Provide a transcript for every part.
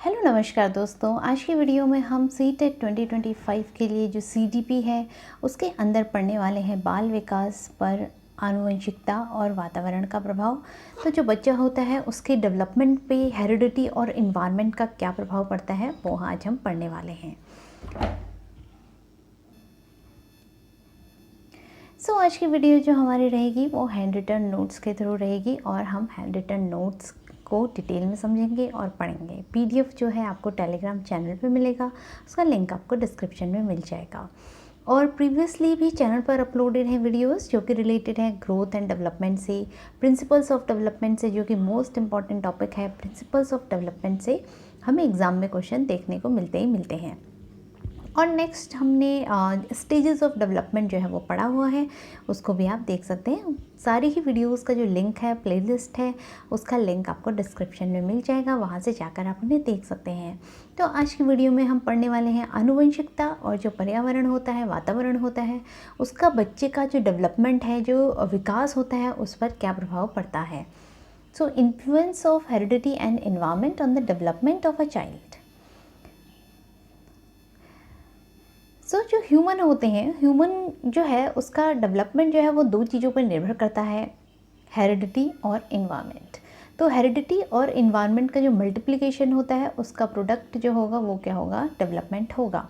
Hello नमस्कार दोस्तों, आज की वीडियो में हम सीटेट 2025 के लिए जो सीडीपी है उसके अंदर पढ़ने वाले हैं बाल विकास पर आनुवंशिकता और वातावरण का प्रभाव। तो जो बच्चा होता है उसके डेवलपमेंट पे हेरिडिटी और इन्वायरमेंट का क्या प्रभाव पड़ता है वो आज हम पढ़ने वाले हैं। आज की वीडियो जो हमारी रहेगी वो हैंड रिटन नोट्स के थ्रू रहेगी और हम हैंड रिटन नोट्स को डिटेल में समझेंगे और पढ़ेंगे। पीडीएफ जो है आपको टेलीग्राम चैनल पे मिलेगा, उसका लिंक आपको डिस्क्रिप्शन में मिल जाएगा। और प्रीवियसली भी चैनल पर अपलोडेड हैं वीडियोस जो कि रिलेटेड हैं ग्रोथ एंड डेवलपमेंट से, प्रिंसिपल्स ऑफ डेवलपमेंट से, जो कि मोस्ट इंपॉर्टेंट टॉपिक है। प्रिंसिपल्स ऑफ डेवलपमेंट से हमें एग्ज़ाम में क्वेश्चन देखने को मिलते ही मिलते हैं। और नेक्स्ट हमने स्टेजेस ऑफ डेवलपमेंट जो है वो पढ़ा हुआ है, उसको भी आप देख सकते हैं। सारी ही वीडियोस का जो लिंक है, प्लेलिस्ट है, उसका लिंक आपको डिस्क्रिप्शन में मिल जाएगा, वहाँ से जाकर आप उन्हें देख सकते हैं। तो आज की वीडियो में हम पढ़ने वाले हैं आनुवंशिकता और जो पर्यावरण होता है, वातावरण होता है, उसका बच्चे का जो डेवलपमेंट है, जो विकास होता है, उस पर क्या प्रभाव पड़ता है। So influence of heredity and environment on the development of a child. जो ह्यूमन होते हैं, ह्यूमन जो है उसका डेवलपमेंट जो है वो दो चीज़ों पर निर्भर करता है, हेरिडिटी और इन्वायरमेंट। तो हेरिडिटी और इन्वायरमेंट का जो मल्टीप्लिकेशन होता है उसका प्रोडक्ट जो होगा वो क्या होगा, डेवलपमेंट होगा।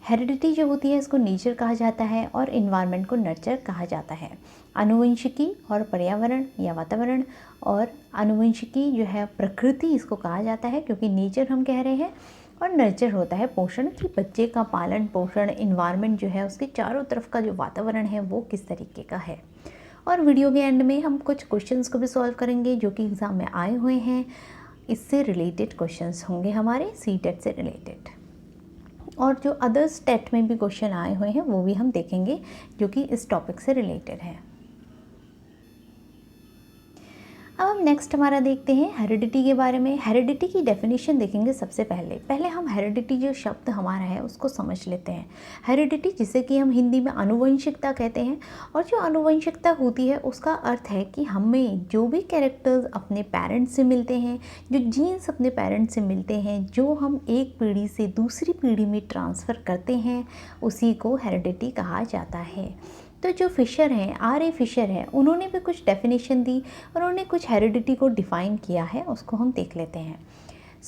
हेरिडिटी जो होती है इसको नेचर कहा जाता है और इन्वायरमेंट को नर्चर कहा जाता है। आनुवंशिकी और पर्यावरण या वातावरण, और आनुवंशिकी जो है प्रकृति इसको कहा जाता है, क्योंकि नेचर हम कह रहे हैं, और नर्चर होता है पोषण, कि बच्चे का पालन पोषण, इन्वायरमेंट जो है उसके चारों तरफ का जो वातावरण है वो किस तरीके का है। और वीडियो के एंड में हम कुछ क्वेश्चंस को भी सॉल्व करेंगे जो कि एग्ज़ाम में आए हुए हैं। इससे रिलेटेड क्वेश्चंस होंगे हमारे सीटेट से रिलेटेड, और जो अदर्स टेट में भी क्वेश्चन आए हुए हैं वो भी हम देखेंगे जो कि इस टॉपिक से रिलेटेड है। अब हम नेक्स्ट हमारा देखते हैं हेरिडिटी के बारे में। हेरिडिटी की डेफिनेशन देखेंगे सबसे पहले हम हेरिडिटी जो शब्द हमारा है उसको समझ लेते हैं। हेरिडिटी जिसे कि हम हिंदी में आनुवंशिकता कहते हैं, और जो आनुवंशिकता होती है उसका अर्थ है कि हमें जो भी कैरेक्टर्स अपने पेरेंट्स से मिलते हैं, जो जीन्स अपने पेरेंट्स से मिलते हैं, जो हम एक पीढ़ी से दूसरी पीढ़ी में ट्रांसफ़र करते हैं, उसी को हेरिडिटी कहा जाता है। तो जो फिशर हैं, आर ए फिशर हैं, उन्होंने भी कुछ डेफिनेशन दी, उन्होंने कुछ हेरिडिटी को डिफ़ाइन किया है, उसको हम देख लेते हैं।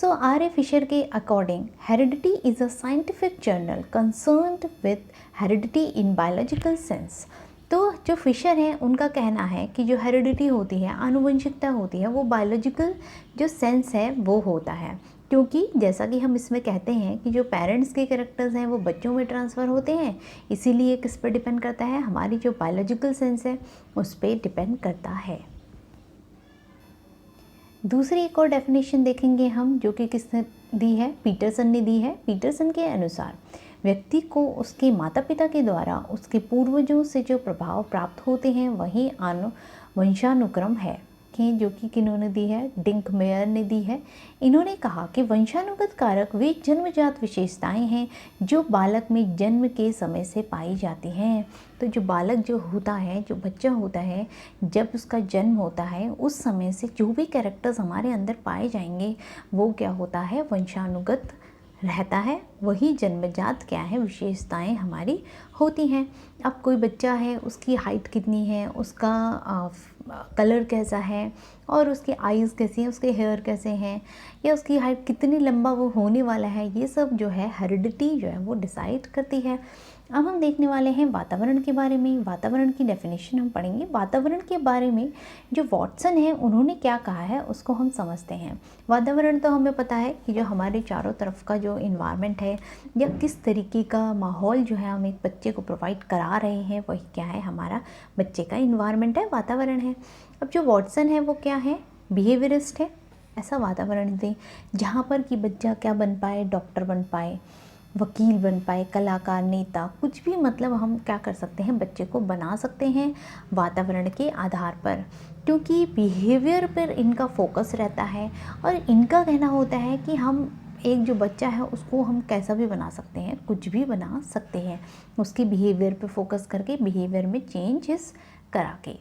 आर ए फिशर के according heredity is a scientific journal concerned with heredity in biological sense. तो जो फिशर हैं उनका कहना है कि जो हेरिडिटी होती है, आनुवंशिकता होती है, वो बायोलॉजिकल जो सेंस है वो होता है, क्योंकि जैसा कि हम इसमें कहते हैं कि जो पेरेंट्स के कैरेक्टर्स हैं वो बच्चों में ट्रांसफ़र होते हैं, इसीलिए किस पर डिपेंड करता है, हमारी जो बायोलॉजिकल सेंस है उस पर डिपेंड करता है। दूसरी एक और डेफिनेशन देखेंगे हम जो कि किसने दी है, पीटरसन ने दी है। पीटरसन के अनुसार व्यक्ति को उसके माता पिता के द्वारा उसके पूर्वजों से जो प्रभाव प्राप्त होते हैं वही वंशानुक्रम है, कि जो कि किन्होंने दी है, डिंकमेयर ने दी है। इन्होंने कहा कि वंशानुगत कारक वे जन्मजात विशेषताएं हैं जो बालक में जन्म के समय से पाई जाती हैं। तो जो बालक जो होता है, जो बच्चा होता है, जब उसका जन्म होता है उस समय से जो भी कैरेक्टर्स हमारे अंदर पाए जाएंगे वो क्या होता है, वंशानुगत रहता है, वही जन्मजात क्या है, विशेषताएं हमारी होती हैं। अब कोई बच्चा है, उसकी हाइट कितनी है, उसका कलर कैसा है, और उसकी आईज़ कैसी हैं, उसके हेयर कैसे हैं, या उसकी हाइट कितनी लंबा वो होने वाला है, ये सब जो है हेरिडिटी जो है वो डिसाइड करती है। अब हम देखने वाले हैं वातावरण के बारे में। वातावरण की डेफिनेशन हम पढ़ेंगे। वातावरण के बारे में जो वॉटसन है उन्होंने क्या कहा है उसको हम समझते हैं। वातावरण तो हमें पता है कि जो हमारे चारों तरफ का जो इन्वायरमेंट है, या किस तरीके का माहौल जो है हम एक बच्चे को प्रोवाइड करा रहे हैं, वही क्या है, हमारा बच्चे का इन्वायरमेंट है, वातावरण है। अब जो वॉटसन है वो क्या है, बिहेवियरिस्ट है। ऐसा वातावरण दें जहाँ पर कि बच्चा क्या बन पाए, डॉक्टर बन पाए, वकील बन पाए, कलाकार, नेता, कुछ भी, मतलब हम क्या कर सकते हैं, बच्चे को बना सकते हैं वातावरण के आधार पर, क्योंकि बिहेवियर पर इनका फोकस रहता है। और इनका कहना होता है कि हम एक जो बच्चा है उसको हम कैसा भी बना सकते हैं, कुछ भी बना सकते हैं, उसके बिहेवियर पे फोकस करके, बिहेवियर में चेंजेस करा के।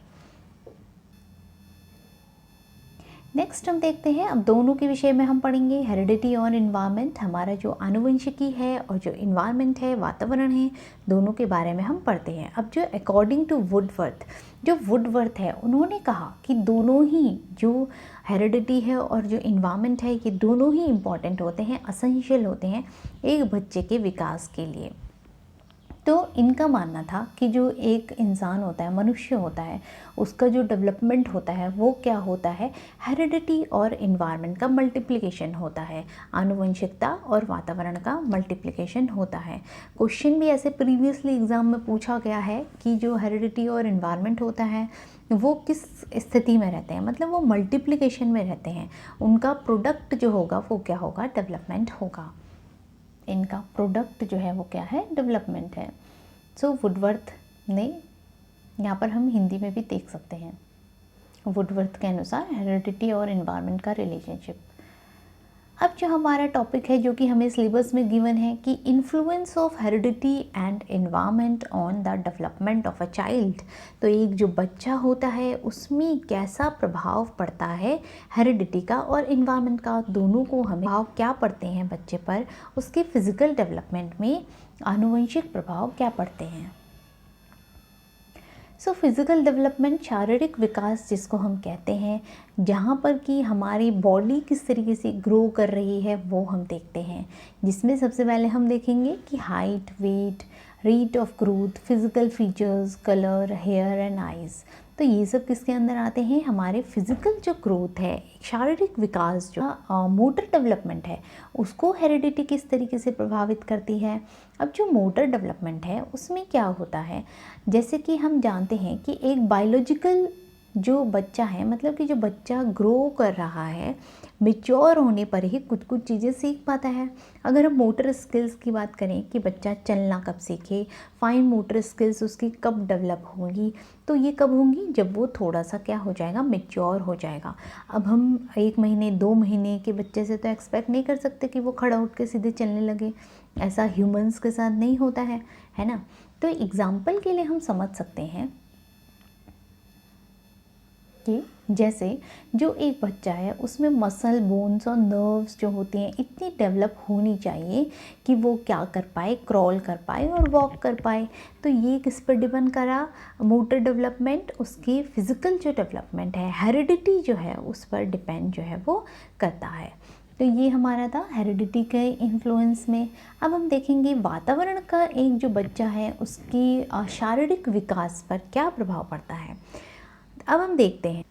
नेक्स्ट हम देखते हैं, अब दोनों के विषय में हम पढ़ेंगे, हेरिडिटी और इन्वायरमेंट। हमारा जो आनुवंशिकी है और जो इन्वायरमेंट है, वातावरण है, दोनों के बारे में हम पढ़ते हैं। अब जो अकॉर्डिंग टू वुडवर्थ, जो वुडवर्थ है, उन्होंने कहा कि दोनों ही, जो हेरिडिटी है और जो इन्वायरमेंट है, ये दोनों ही इम्पॉर्टेंट होते हैं, असेंशियल होते हैं एक बच्चे के विकास के लिए। तो इनका मानना था कि जो एक इंसान होता है, मनुष्य होता है, उसका जो डेवलपमेंट होता है वो क्या होता है, हेरिडिटी और इन्वायरमेंट का मल्टीप्लिकेशन होता है, आनुवंशिकता और वातावरण का मल्टीप्लिकेशन होता है। क्वेश्चन भी ऐसे प्रीवियसली एग्ज़ाम में पूछा गया है कि जो हेरिडिटी और इन्वायरमेंट होता है वो किस स्थिति में रहते हैं, मतलब वो मल्टीप्लिकेशन में रहते हैं, उनका प्रोडक्ट जो होगा वो क्या होगा, डेवलपमेंट होगा। इनका प्रोडक्ट जो है वो क्या है, डेवलपमेंट है। सो वुडवर्थ ने, यहाँ पर हम हिंदी में भी देख सकते हैं, वुडवर्थ के अनुसार हेरिडिटी और इन्वायरमेंट का रिलेशनशिप। अब जो हमारा टॉपिक है, जो कि हमें सिलेबस में गिवन है, कि influence of heredity and environment on the development of a child. तो एक जो बच्चा होता है उसमें कैसा प्रभाव पड़ता है हेरिडिटी का और इन्वायरमेंट का, दोनों को हमें प्रभाव क्या पड़ते हैं बच्चे पर, उसके फिजिकल डेवलपमेंट में आनुवंशिक प्रभाव क्या पड़ते हैं। सो फिज़िकल डेवलपमेंट, शारीरिक विकास जिसको हम कहते हैं, जहाँ पर कि हमारी बॉडी किस तरीके से ग्रो कर रही है वो हम देखते हैं, जिसमें सबसे पहले हम देखेंगे कि height, weight, rate of growth, physical features, colour, hair and eyes. तो ये सब किसके अंदर आते हैं, हमारे फिज़िकल जो ग्रोथ है, शारीरिक विकास, जो मोटर डेवलपमेंट है, उसको हेरिडिटी किस तरीके से प्रभावित करती है। अब जो मोटर डेवलपमेंट है उसमें क्या होता है, जैसे कि हम जानते हैं कि एक बायोलॉजिकल जो बच्चा है, मतलब कि जो बच्चा ग्रो कर रहा है, मेच्योर होने पर ही कुछ कुछ चीज़ें सीख पाता है। अगर हम मोटर स्किल्स की बात करें कि बच्चा चलना कब सीखे, फाइन मोटर स्किल्स उसकी कब डेवलप होंगी, तो ये कब होंगी, जब वो थोड़ा सा क्या हो जाएगा, मेच्योर हो जाएगा। अब हम 1 महीने 2 महीने के बच्चे से तो एक्सपेक्ट नहीं कर सकते कि वो खड़ा उठ के सीधे चलने लगे, ऐसा ह्यूमंस के साथ नहीं होता है ना। तो एग्जाम्पल के लिए हम समझ सकते हैं कि जैसे जो एक बच्चा है उसमें मसल, बोन्स और नर्व्स जो होती हैं इतनी डेवलप होनी चाहिए कि वो क्या कर पाए, क्रॉल कर पाए और वॉक कर पाए। तो ये किस पर डिपेंड करा, मोटर डेवलपमेंट, उसकी फिज़िकल जो डेवलपमेंट है, हेरिडिटी जो है उस पर डिपेंड जो है वो करता है। तो ये हमारा था हेरिडिटी के इन्फ्लुएंस में। अब हम देखेंगे वातावरण का एक जो बच्चा है उसकी शारीरिक विकास पर क्या प्रभाव पड़ता है। अब हम देखते हैं,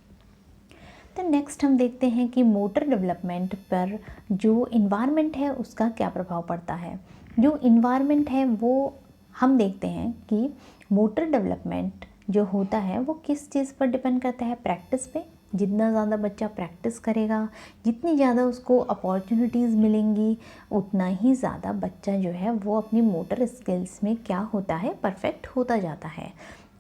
तो नेक्स्ट हम देखते हैं कि मोटर डेवलपमेंट पर जो इन्वायरमेंट है उसका क्या प्रभाव पड़ता है। जो इन्वायरमेंट है वो हम देखते हैं कि मोटर डेवलपमेंट जो होता है वो किस चीज़ पर डिपेंड करता है, प्रैक्टिस पे। जितना ज़्यादा बच्चा प्रैक्टिस करेगा, जितनी ज़्यादा उसको अपॉर्चुनिटीज़ मिलेंगी, उतना ही ज़्यादा बच्चा जो है वो अपनी मोटर स्किल्स में क्या होता है, परफेक्ट होता जाता है।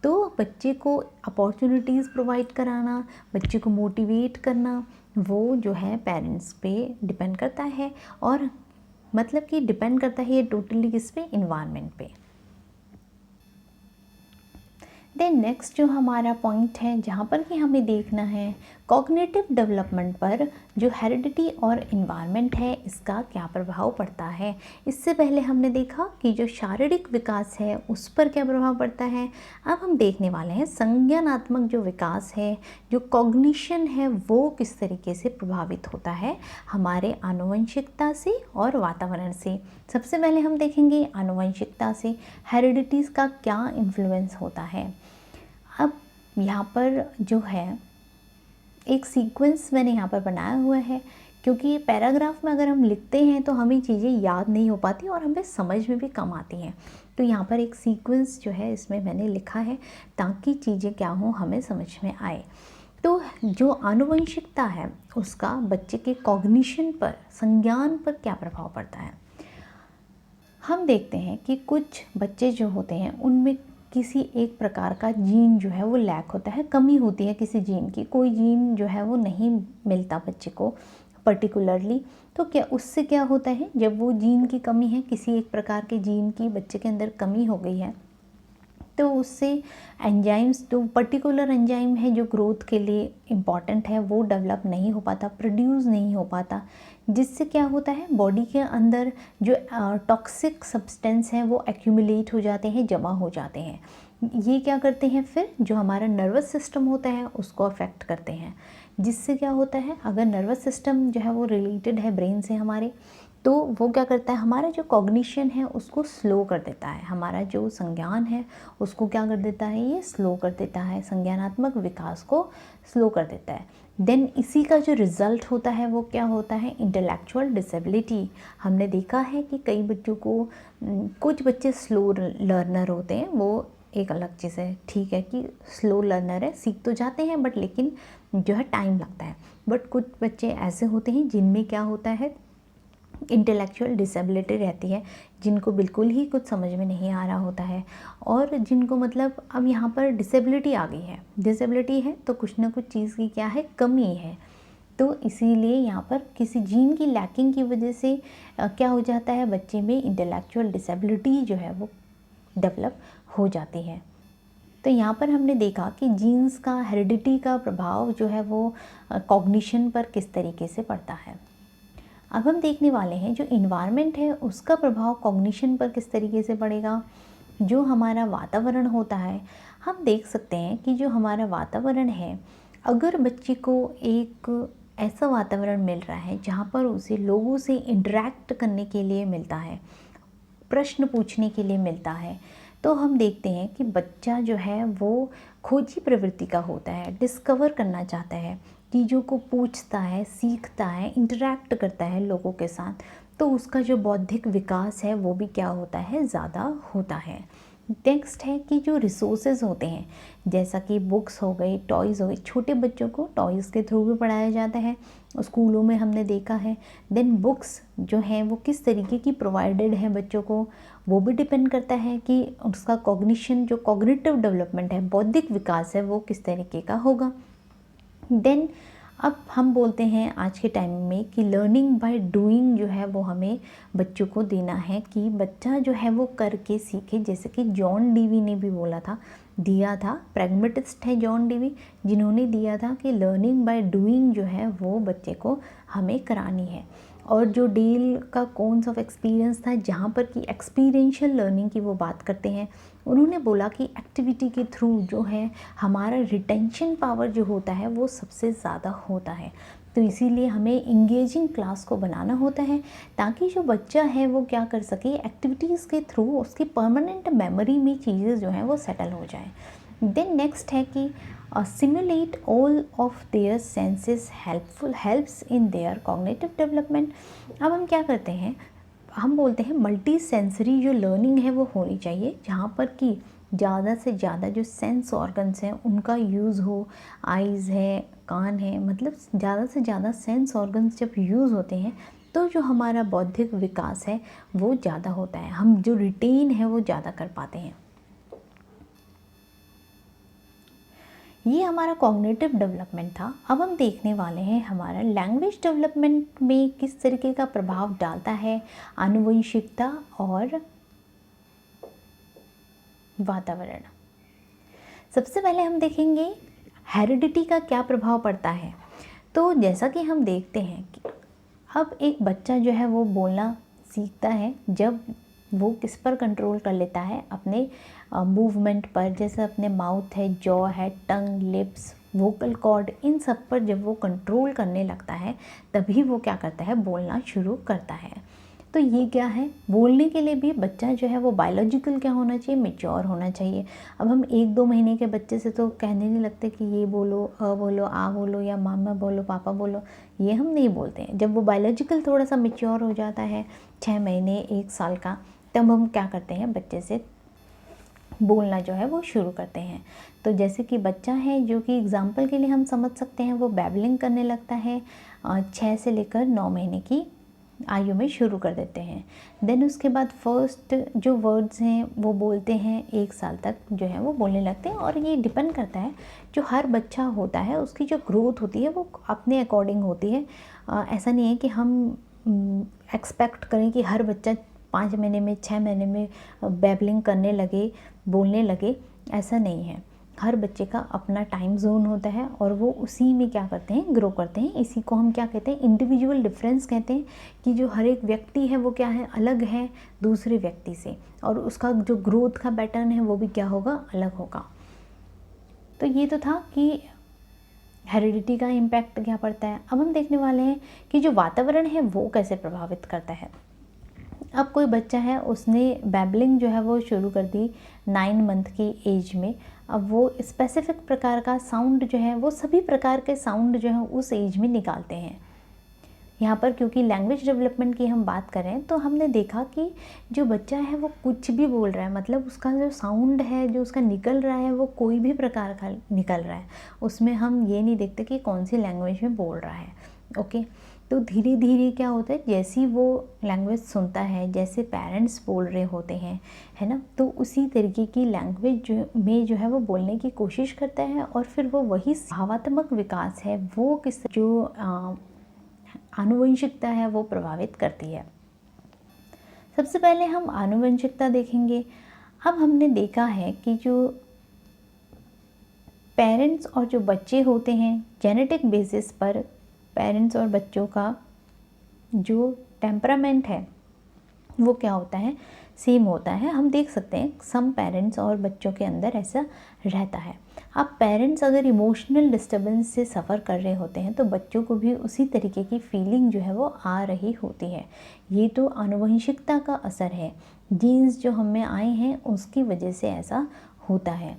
तो बच्चे को अपॉर्चुनिटीज़ प्रोवाइड कराना, बच्चे को मोटिवेट करना, वो जो है पेरेंट्स पे डिपेंड करता है, और मतलब कि डिपेंड करता है ये टोटली किस पे, इन्वायरमेंट पे। देन नेक्स्ट जो हमारा पॉइंट है जहाँ पर कि हमें देखना है कॉग्निटिव डेवलपमेंट पर जो हेरिडिटी और इन्वायरमेंट है इसका क्या प्रभाव पड़ता है। इससे पहले हमने देखा कि जो शारीरिक विकास है उस पर क्या प्रभाव पड़ता है। अब हम देखने वाले हैं संज्ञानात्मक जो विकास है, जो कॉग्निशन है, वो किस तरीके से प्रभावित होता है हमारे आनुवंशिकता से और वातावरण से। सबसे पहले हम देखेंगे आनुवंशिकता से हेरिडिटीज़ का क्या इन्फ्लुएंस होता है। अब यहाँ पर जो है एक सीक्वेंस मैंने यहाँ पर बनाया हुआ है, क्योंकि पैराग्राफ में अगर हम लिखते हैं तो हमें चीज़ें याद नहीं हो पाती और हमें समझ में भी कम आती हैं। तो यहाँ पर एक सीक्वेंस जो है इसमें मैंने लिखा है ताकि चीज़ें क्या हों, हमें समझ में आए। तो जो आनुवंशिकता है उसका बच्चे के कॉग्निशन पर, संज्ञान पर क्या प्रभाव पड़ता है। हम देखते हैं कि कुछ बच्चे जो होते हैं उनमें किसी एक प्रकार का जीन जो है वो लैक होता है, कमी होती है किसी जीन की, कोई जीन जो है वो नहीं मिलता बच्चे को पर्टिकुलरली। तो क्या उससे क्या होता है, जब वो जीन की कमी है, किसी एक प्रकार के जीन की बच्चे के अंदर कमी हो गई है, तो उससे एंजाइम्स, जो पर्टिकुलर एंजाइम है जो ग्रोथ के लिए इम्पॉर्टेंट है, वो डेवलप नहीं हो पाता, प्रोड्यूस नहीं हो पाता, जिससे क्या होता है बॉडी के अंदर जो टॉक्सिक सब्सटेंस है वो एक्यूमुलेट हो जाते हैं, जमा हो जाते हैं। ये क्या करते हैं फिर जो हमारा नर्वस सिस्टम होता है उसको अफेक्ट करते हैं, जिससे क्या होता है अगर नर्वस सिस्टम जो है वो रिलेटेड है ब्रेन से हमारे, तो वो क्या करता है हमारा जो कॉग्निशन है उसको स्लो कर देता है, हमारा जो संज्ञान है उसको क्या कर देता है, ये स्लो कर देता है, संज्ञानात्मक विकास को स्लो कर देता है। देन इसी का जो रिज़ल्ट होता है वो क्या होता है, इंटेलेक्चुअल डिसेबिलिटी। हमने देखा है कि कई बच्चों को, कुछ बच्चे स्लो लर्नर होते हैं, वो एक अलग चीज़ है, ठीक है कि स्लो लर्नर है, सीख तो जाते हैं बट लेकिन जो है टाइम लगता है। बट कुछ बच्चे ऐसे होते हैं जिनमें क्या होता है इंटेलेक्चुअल डिसेबिलिटी रहती है, जिनको बिल्कुल ही कुछ समझ में नहीं आ रहा होता है, और जिनको मतलब अब यहाँ पर डिसेबिलिटी आ गई है, डिसेबिलिटी है तो कुछ ना कुछ चीज़ की क्या है, कमी है। तो इसीलिए यहाँ पर किसी जीन की लैकिंग की वजह से क्या हो जाता है, बच्चे में इंटेलेक्चुअल डिसेबिलिटी जो है वो डेवलप हो जाती है। तो यहाँ पर हमने देखा कि जीन्स का, हेरिडिटी का प्रभाव जो है वो कॉग्निशन पर किस तरीके से पड़ता है। अब हम देखने वाले हैं जो इन्वायरमेंट है उसका प्रभाव कॉग्निशन पर किस तरीके से पड़ेगा। जो हमारा वातावरण होता है, हम देख सकते हैं कि जो हमारा वातावरण है, अगर बच्चे को एक ऐसा वातावरण मिल रहा है जहाँ पर उसे लोगों से इंटरेक्ट करने के लिए मिलता है, प्रश्न पूछने के लिए मिलता है, तो हम देखते हैं कि बच्चा जो है वो खोजी प्रवृत्ति का होता है, डिस्कवर करना चाहता है, चीज़ों को पूछता है, सीखता है, इंटरेक्ट करता है लोगों के साथ, तो उसका जो बौद्धिक विकास है वो भी क्या होता है, ज़्यादा होता है। नेक्स्ट है कि जो रिसोर्सेज होते हैं, जैसा कि बुक्स हो गए, टॉयज़ हो गए, छोटे बच्चों को टॉयज़ के थ्रू भी पढ़ाया जाता है, स्कूलों में हमने देखा है। देन बुक्स जो हैं वो किस तरीके की प्रोवाइडेड है बच्चों को, वो भी डिपेंड करता है कि उसका कॉग्निशन, जो कॉग्निटिव डेवलपमेंट है, बौद्धिक विकास है, वो किस तरीके का होगा। देन अब हम बोलते हैं आज के टाइम में कि लर्निंग बाय डूइंग जो है वो हमें बच्चों को देना है, कि बच्चा जो है वो करके सीखे। जैसे कि जॉन डीवी ने भी बोला था, दिया था, प्रैग्मेटिस्ट है जॉन डीवी, जिन्होंने दिया था कि लर्निंग बाय डूइंग जो है वो बच्चे को हमें करानी है। और जो डेल का कौन ऑफ एक्सपीरियंस था, जहाँ पर कि एक्सपीरियंशियल लर्निंग की वो बात करते हैं, उन्होंने बोला कि एक्टिविटी के थ्रू जो है हमारा रिटेंशन पावर जो होता है वो सबसे ज़्यादा होता है। तो इसीलिए हमें इंगेजिंग क्लास को बनाना होता है, ताकि जो बच्चा है वो क्या कर सके, एक्टिविटीज़ के थ्रू उसकी परमानेंट मेमोरी में चीज़ें जो हैं वो सेटल हो जाए। देन नेक्स्ट है कि simulate all of their senses helps in their cognitive development. अब हम क्या करते हैं, हम बोलते हैं मल्टी सेंसरी जो लर्निंग है वो होनी चाहिए, जहाँ पर कि ज़्यादा से ज़्यादा जो सेंस ऑर्गन्स हैं उनका यूज़ हो, आइज़ है, कान है, मतलब ज़्यादा से ज़्यादा सेंस ऑर्गन्स जब यूज़ होते हैं तो जो हमारा बौद्धिक विकास है वो ज़्यादा होता है, हम जो रिटेन है वो ज़्यादा कर पाते हैं। ये हमारा कॉग्निटिव डेवलपमेंट था। अब हम देखने वाले हैं हमारा लैंग्वेज डेवलपमेंट में किस तरीके का प्रभाव डालता है आनुवंशिकता और वातावरण। सबसे पहले हम देखेंगे हेरिडिटी का क्या प्रभाव पड़ता है। तो जैसा कि हम देखते हैं कि अब एक बच्चा जो है वो बोलना सीखता है जब वो किस पर कंट्रोल कर लेता है, अपने मूवमेंट पर, जैसे अपने माउथ है, जॉ है, टंग, लिप्स, वोकल कॉर्ड, इन सब पर जब वो कंट्रोल करने लगता है तभी वो क्या करता है, बोलना शुरू करता है। तो ये क्या है, बोलने के लिए भी बच्चा जो है वो बायोलॉजिकल क्या होना चाहिए, मैच्योर होना चाहिए। अब हम 1-2 महीने के बच्चे से तो कहने नहीं लगते कि ये बोलो, बोलो, आ बोलो, या मामा बोलो, पापा बोलो, ये हम नहीं बोलते हैं। जब वो बायोलॉजिकल थोड़ा सा मैच्योर हो जाता है, 6 महीने, 1 साल का, तब हम क्या करते हैं, बच्चे से बोलना जो है वो शुरू करते हैं। तो जैसे कि बच्चा है, जो कि एग्जाम्पल के लिए हम समझ सकते हैं, वो बैबलिंग करने लगता है 6 से लेकर 9 महीने की आयु में शुरू कर देते हैं। देन उसके बाद फर्स्ट जो वर्ड्स हैं वो बोलते हैं, 1 साल तक जो है वो बोलने लगते हैं। और ये डिपेंड करता है, जो हर बच्चा होता है उसकी जो ग्रोथ होती है वो अपने अकॉर्डिंग होती है। ऐसा नहीं है कि हम एक्सपेक्ट करें कि हर बच्चा 5 महीने में 6 महीने में बैबलिंग करने लगे, बोलने लगे, ऐसा नहीं है। हर बच्चे का अपना टाइम जोन होता है और वो उसी में क्या करते हैं, ग्रो करते हैं। इसी को हम क्या कहते हैं, इंडिविजुअल डिफरेंस कहते हैं, कि जो हर एक व्यक्ति है वो क्या है, अलग है दूसरे व्यक्ति से, और उसका जो ग्रोथ का पैटर्न है वो भी क्या होगा, अलग होगा। तो ये तो था कि हेरिडिटी का इम्पैक्ट क्या पड़ता है। अब हम देखने वाले हैं कि जो वातावरण है वो कैसे प्रभावित करता है। अब कोई बच्चा है, उसने बैबलिंग जो है वो शुरू कर दी 9 मंथ की एज में। अब वो स्पेसिफिक प्रकार का साउंड जो है, वो सभी प्रकार के साउंड जो है उस एज में निकालते हैं। यहाँ पर क्योंकि लैंग्वेज डेवलपमेंट की हम बात करें तो हमने देखा कि जो बच्चा है वो कुछ भी बोल रहा है, मतलब उसका जो साउंड है जो उसका निकल रहा है वो कोई भी प्रकार का निकल रहा है। उसमें हम ये नहीं देखते कि कौन सी लैंग्वेज में बोल रहा है। ओके, तो धीरे धीरे क्या होता है, जैसी वो लैंग्वेज सुनता है, जैसे पेरेंट्स बोल रहे होते हैं, है ना, तो उसी तरीके की लैंग्वेज जो है वो बोलने की कोशिश करता है। और फिर वो वही भावात्मक विकास है वो किस जो आनुवंशिकता है वो प्रभावित करती है। सबसे पहले हम आनुवंशिकता देखेंगे। अब हमने देखा है कि जो पेरेंट्स और जो बच्चे होते हैं, जेनेटिक बेसिस पर पेरेंट्स और बच्चों का जो टेम्परामेंट है वो क्या होता है, सेम होता है। हम देख सकते हैं सम पेरेंट्स और बच्चों के अंदर ऐसा रहता है। अब पेरेंट्स अगर इमोशनल डिस्टर्बेंस से सफ़र कर रहे होते हैं तो बच्चों को भी उसी तरीके की फीलिंग जो है वो आ रही होती है। ये तो आनुवंशिकता का असर है, जीन्स जो हम में आए हैं उसकी वजह से ऐसा होता है।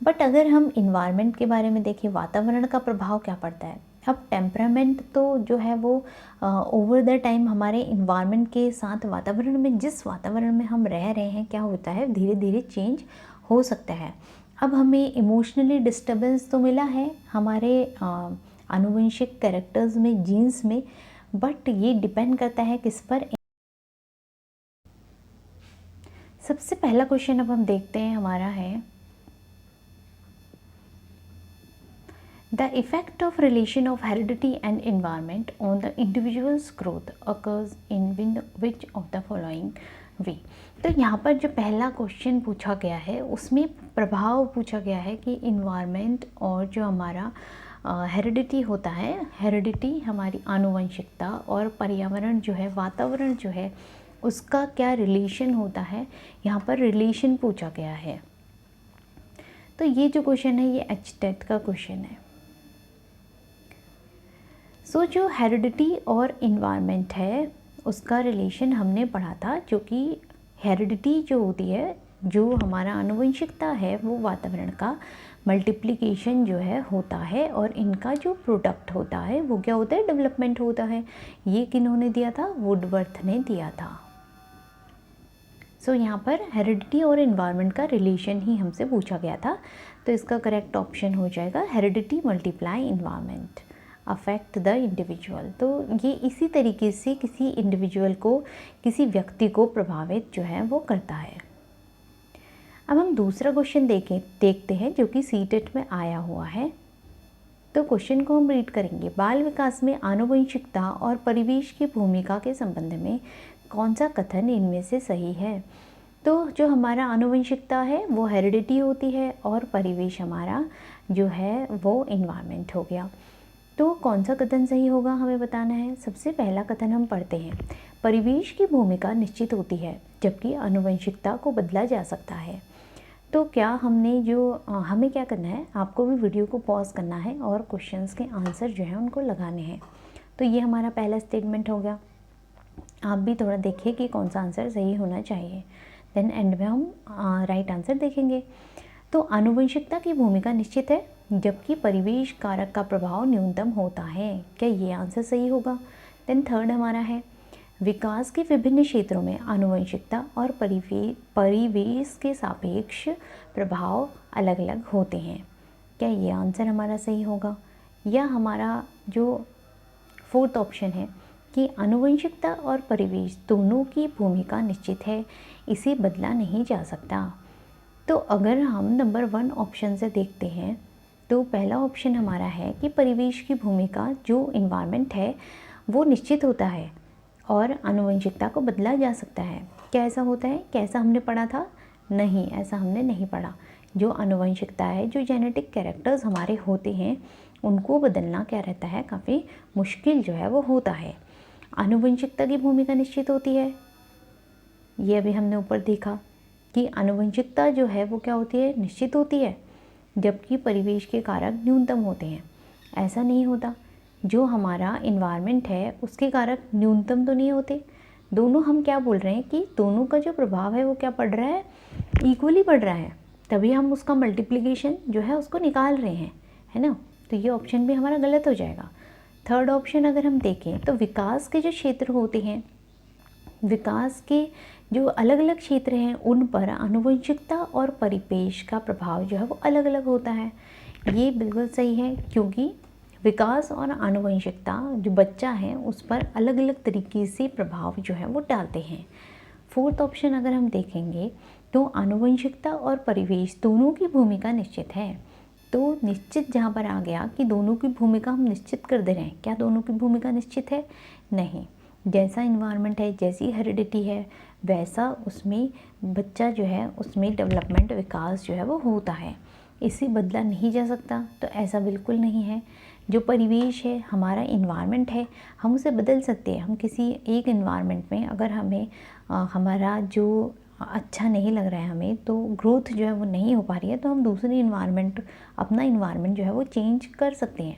बट अगर हम इन्वायरमेंट के बारे में देखें, वातावरण का प्रभाव क्या पड़ता है। अब टेम्परामेंट तो जो है वो ओवर द टाइम हमारे इन्वायरमेंट के साथ, वातावरण में जिस वातावरण में हम रह रहे हैं क्या होता है, धीरे धीरे चेंज हो सकता है। अब हमें इमोशनली डिस्टर्बेंस तो मिला है हमारे आनुवंशिक कैरेक्टर्स में, जीन्स में, बट ये डिपेंड करता है किस पर। सबसे पहला क्वेश्चन अब हम देखते हैं हमारा है, The effect of relation of heredity and environment on the individual's growth occurs in which of the following way। तो यहाँ पर जो पहला क्वेश्चन पूछा गया है उसमें प्रभाव पूछा गया है कि इन्वायरमेंट और जो हमारा हेरिडिटी होता है, हेरिडिटी हमारी आनुवंशिकता, और पर्यावरण जो है, वातावरण जो है, उसका क्या रिलेशन होता है। यहाँ पर रिलेशन पूछा गया है। तो ये जो क्वेश्चन है ये HTET का क्वेश्चन है। सो जो हेरिडिटी और इन्वायरमेंट है उसका रिलेशन हमने पढ़ा था, जो कि हेरिडिटी जो होती है, जो हमारा आनुवंशिकता है, वो वातावरण का मल्टीप्लिकेशन जो है होता है, और इनका जो प्रोडक्ट होता है वो क्या होता है, डेवलपमेंट होता है। ये किन्होंने दिया था, वुडवर्थ ने दिया था। सो यहाँ पर हेरिडिटी और इन्वायरमेंट का रिलेशन ही हमसे पूछा गया था, तो इसका करेक्ट ऑप्शन हो जाएगा heredity multiply environment affect the individual. तो ये इसी तरीके से किसी इंडिविजुअल को, किसी व्यक्ति को प्रभावित जो है वो करता है। अब हम दूसरा क्वेश्चन देखते हैं जो कि CTET में आया हुआ है। तो क्वेश्चन को हम रीड करेंगे। बाल विकास में आनुवंशिकता और परिवेश की भूमिका के संबंध में कौन सा कथन इनमें से सही है। तो जो हमारा आनुवंशिकता है वो हेरिडिटी होती है, और परिवेश हमारा जो है वो इन्वायरमेंट हो गया। तो कौन सा कथन सही होगा हमें बताना है। सबसे पहला कथन हम पढ़ते हैं, परिवेश की भूमिका निश्चित होती है जबकि आनुवंशिकता को बदला जा सकता है। तो क्या हमने हमें क्या करना है, आपको भी वीडियो को पॉज करना है और क्वेश्चंस के आंसर जो हैं उनको लगाने हैं। तो ये हमारा पहला स्टेटमेंट हो गया। आप भी थोड़ा देखिए कि कौन सा आंसर सही होना चाहिए, देन एंड में हम राइट आंसर देखेंगे। तो आनुवंशिकता की भूमिका निश्चित है जबकि परिवेश कारक का प्रभाव न्यूनतम होता है। क्या ये आंसर सही होगा। देन थर्ड हमारा है, विकास के विभिन्न क्षेत्रों में आनुवंशिकता और परिवेश के सापेक्ष प्रभाव अलग अलग होते हैं। क्या ये आंसर हमारा सही होगा। या हमारा जो फोर्थ ऑप्शन है कि आनुवंशिकता और परिवेश दोनों की भूमिका निश्चित है, इसे बदला नहीं जा सकता। तो अगर हम नंबर 1 ऑप्शन से देखते हैं तो पहला ऑप्शन हमारा है कि परिवेश की भूमिका, जो इन्वायरमेंट है वो निश्चित होता है, और आनुवंशिकता को बदला जा सकता है। क्या ऐसा होता है? क्या ऐसा हमने पढ़ा था? नहीं, ऐसा हमने नहीं पढ़ा। जो आनुवंशिकता है, जो जेनेटिक कैरेक्टर्स हमारे होते हैं, उनको बदलना क्या रहता है, काफ़ी मुश्किल जो है वो होता है। आनुवंशिकता की भूमिका निश्चित होती है, ये अभी हमने ऊपर देखा कि आनुवंशिकता जो है वो क्या होती है, निश्चित होती है, जबकि परिवेश के कारक न्यूनतम होते हैं। ऐसा नहीं होता, जो हमारा इन्वायरमेंट है उसके कारक न्यूनतम तो नहीं होते। दोनों, हम क्या बोल रहे हैं कि दोनों का जो प्रभाव है वो क्या पड़ रहा है, इक्वली पड़ रहा है, तभी हम उसका मल्टीप्लिकेशन जो है उसको निकाल रहे हैं, है ना। तो ये ऑप्शन भी हमारा गलत हो जाएगा। थर्ड ऑप्शन अगर हम देखें तो विकास के जो क्षेत्र होते हैं, विकास के जो अलग अलग क्षेत्र हैं, उन पर आनुवंशिकता और परिवेश का प्रभाव जो है वो अलग अलग होता है। ये बिल्कुल सही है, क्योंकि विकास और आनुवंशिकता जो बच्चा है उस पर अलग अलग तरीके से प्रभाव जो है वो डालते हैं। फोर्थ ऑप्शन अगर हम देखेंगे तो आनुवंशिकता और परिवेश दोनों की भूमिका निश्चित है। तो निश्चित जहाँ पर आ गया कि दोनों की भूमिका हम निश्चित कर दे रहे हैं। क्या दोनों की भूमिका निश्चित है? नहीं। जैसा इन्वायरमेंट है, जैसी हेरिडिटी है, वैसा उसमें बच्चा जो है उसमें डेवलपमेंट, विकास जो है वो होता है। इसे बदला नहीं जा सकता, तो ऐसा बिल्कुल नहीं है। जो परिवेश है, हमारा इन्वायरमेंट है, हम उसे बदल सकते हैं। हम किसी एक इन्वायरमेंट में अगर हमें हमारा जो अच्छा नहीं लग रहा है, हमें तो ग्रोथ जो है वो नहीं हो पा रही है, तो हम दूसरी इन्वायरमेंट, अपना इन्वायरमेंट जो है वो चेंज कर सकते हैं।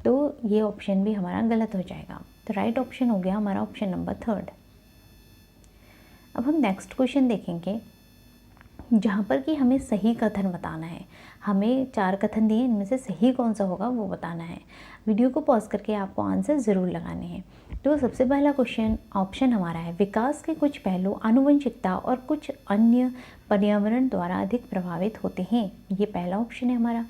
तो ये ऑप्शन भी हमारा गलत हो जाएगा। तो राइट ऑप्शन हो गया हमारा ऑप्शन नंबर थर्ड। अब हम नेक्स्ट क्वेश्चन देखेंगे, जहाँ पर कि हमें सही कथन बताना है। हमें 4 कथन दिए, इनमें से सही कौन सा होगा वो बताना है। वीडियो को पॉज करके आपको आंसर ज़रूर लगाने हैं। तो सबसे पहला क्वेश्चन ऑप्शन हमारा है, विकास के कुछ पहलू आनुवंशिकता और कुछ अन्य पर्यावरण द्वारा अधिक प्रभावित होते हैं। ये पहला ऑप्शन है हमारा।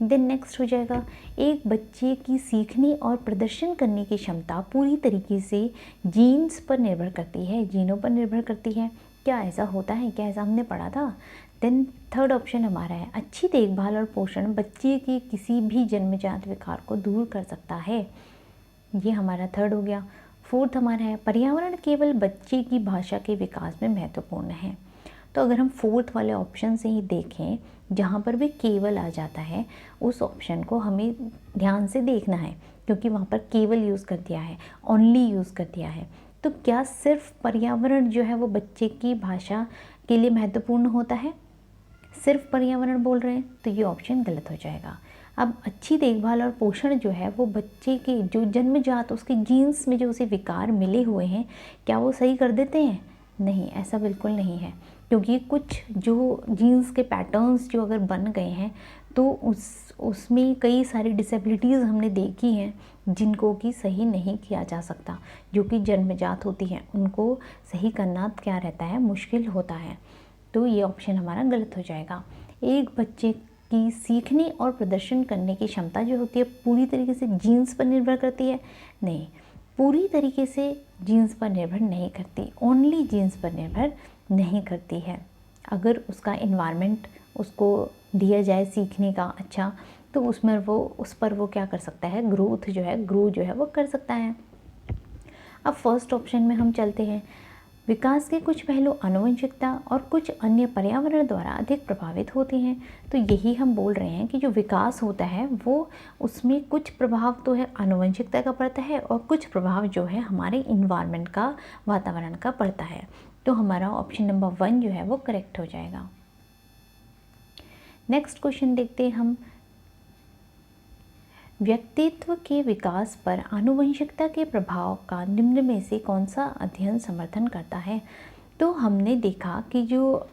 देन नेक्स्ट हो जाएगा, एक बच्चे की सीखने और प्रदर्शन करने की क्षमता पूरी तरीके से जीन्स पर निर्भर करती है, जीनों पर निर्भर करती है। क्या ऐसा होता है? क्या ऐसा हमने पढ़ा था? देन थर्ड ऑप्शन हमारा है, अच्छी देखभाल और पोषण बच्चे के किसी भी जन्मजात विकार को दूर कर सकता है। ये हमारा थर्ड हो गया। फोर्थ हमारा है, पर्यावरण केवल बच्चे की भाषा के विकास में महत्वपूर्ण है। तो अगर हम फोर्थ वाले ऑप्शन से ही देखें, जहाँ पर भी केवल आ जाता है, उस ऑप्शन को हमें ध्यान से देखना है, क्योंकि वहाँ पर केवल यूज़ कर दिया है, ओनली यूज़ कर दिया है। तो क्या सिर्फ पर्यावरण जो है वो बच्चे की भाषा के लिए महत्वपूर्ण होता है? सिर्फ पर्यावरण बोल रहे हैं, तो ये ऑप्शन गलत हो जाएगा। अब अच्छी देखभाल और पोषण जो है वो बच्चे के जो जन्मजात उसके जीन्स में जो उसे विकार मिले हुए हैं, क्या वो सही कर देते हैं? नहीं, ऐसा बिल्कुल नहीं है, क्योंकि कुछ जो जीन्स के पैटर्न्स जो अगर बन गए हैं तो उसमें कई सारी डिसेबिलिटीज़ हमने देखी हैं, जिनको कि सही नहीं किया जा सकता। जो कि जन्मजात होती हैं, उनको सही करना क्या रहता है, मुश्किल होता है। तो ये ऑप्शन हमारा गलत हो जाएगा। एक बच्चे की सीखने और प्रदर्शन करने की क्षमता जो होती है पूरी तरीके से जीन्स पर निर्भर करती है? नहीं, पूरी तरीके से जीन्स पर निर्भर नहीं करती, ओनली जीन्स पर निर्भर नहीं करती है। अगर उसका इन्वायरमेंट उसको दिया जाए सीखने का अच्छा, तो उसमें वो उस पर वो क्या कर सकता है, ग्रोथ जो है, ग्रो जो है वो कर सकता है। अब फर्स्ट ऑप्शन में हम चलते हैं, विकास के कुछ पहलू आनुवंशिकता और कुछ अन्य पर्यावरण द्वारा अधिक प्रभावित होते हैं। तो यही हम बोल रहे हैं कि जो विकास होता है वो उसमें कुछ प्रभाव तो है आनुवंशिकता का पड़ता है, और कुछ प्रभाव जो है हमारे इन्वायरमेंट का, वातावरण का पड़ता है। तो हमारा ऑप्शन नंबर 1 जो है वो करेक्ट हो जाएगा। नेक्स्ट क्वेश्चन देखते हैं हम, व्यक्तित्व के विकास पर आनुवंशिकता के प्रभाव का निम्न में से कौन सा अध्ययन समर्थन करता है? तो हमने देखा कि जो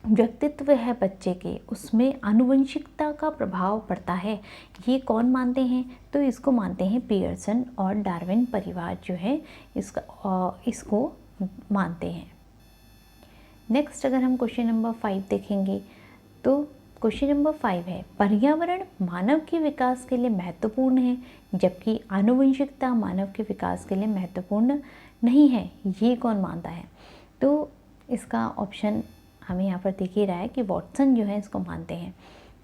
व्यक्तित्व है बच्चे के, उसमें आनुवंशिकता का प्रभाव पड़ता है। ये कौन मानते हैं? तो इसको मानते हैं पियर्सन और डार्विन परिवार जो है इसको मानते हैं। नेक्स्ट अगर हम क्वेश्चन नंबर 5 देखेंगे, तो क्वेश्चन नंबर 5 है, पर्यावरण मानव के विकास के लिए महत्वपूर्ण है, जबकि आनुवंशिकता मानव के विकास के लिए महत्वपूर्ण नहीं है। ये कौन मानता है? तो इसका ऑप्शन हमें यहाँ पर दिख ही रहा है कि वॉटसन जो है इसको मानते हैं।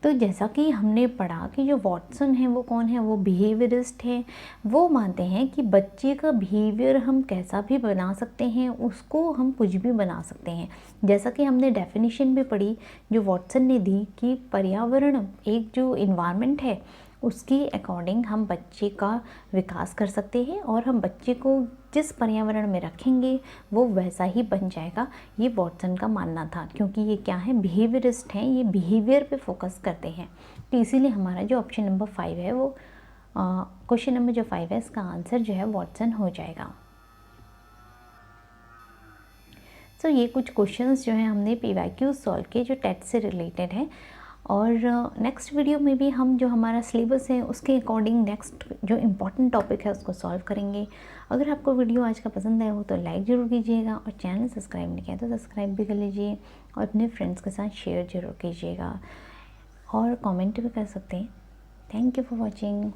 तो जैसा कि हमने पढ़ा कि जो वॉटसन है वो कौन है, वो बिहेवियरिस्ट है। वो मानते हैं कि बच्चे का बिहेवियर हम कैसा भी बना सकते हैं, उसको हम कुछ भी बना सकते हैं। जैसा कि हमने डेफिनेशन भी पढ़ी जो वॉटसन ने दी कि पर्यावरण, एक जो इन्वायरमेंट है उसके अकॉर्डिंग हम बच्चे का विकास कर सकते हैं और हम बच्चे को जिस पर्यावरण में रखेंगे वो वैसा ही बन जाएगा। ये वॉटसन का मानना था, क्योंकि ये क्या है, बिहेवियरिस्ट हैं, ये बिहेवियर पे फोकस करते हैं। तो इसीलिए हमारा जो ऑप्शन नंबर 5 है वो क्वेश्चन नंबर जो 5 है इसका आंसर जो है वॉटसन हो जाएगा। तो ये कुछ क्वेश्चंस जो हैं हमने PYQ सॉल्व किए जो टेट से रिलेटेड है। और नेक्स्ट वीडियो में भी हम जो हमारा सिलेबस है उसके अकॉर्डिंग नेक्स्ट जो इम्पॉर्टेंट टॉपिक है उसको सॉल्व करेंगे। अगर आपको वीडियो आज का पसंद आया हो तो लाइक ज़रूर कीजिएगा और चैनल सब्सक्राइब नहीं किया तो सब्सक्राइब भी कर लीजिए और अपने फ्रेंड्स के साथ शेयर ज़रूर कीजिएगा और कमेंट भी कर सकते हैं। Thank you for watching.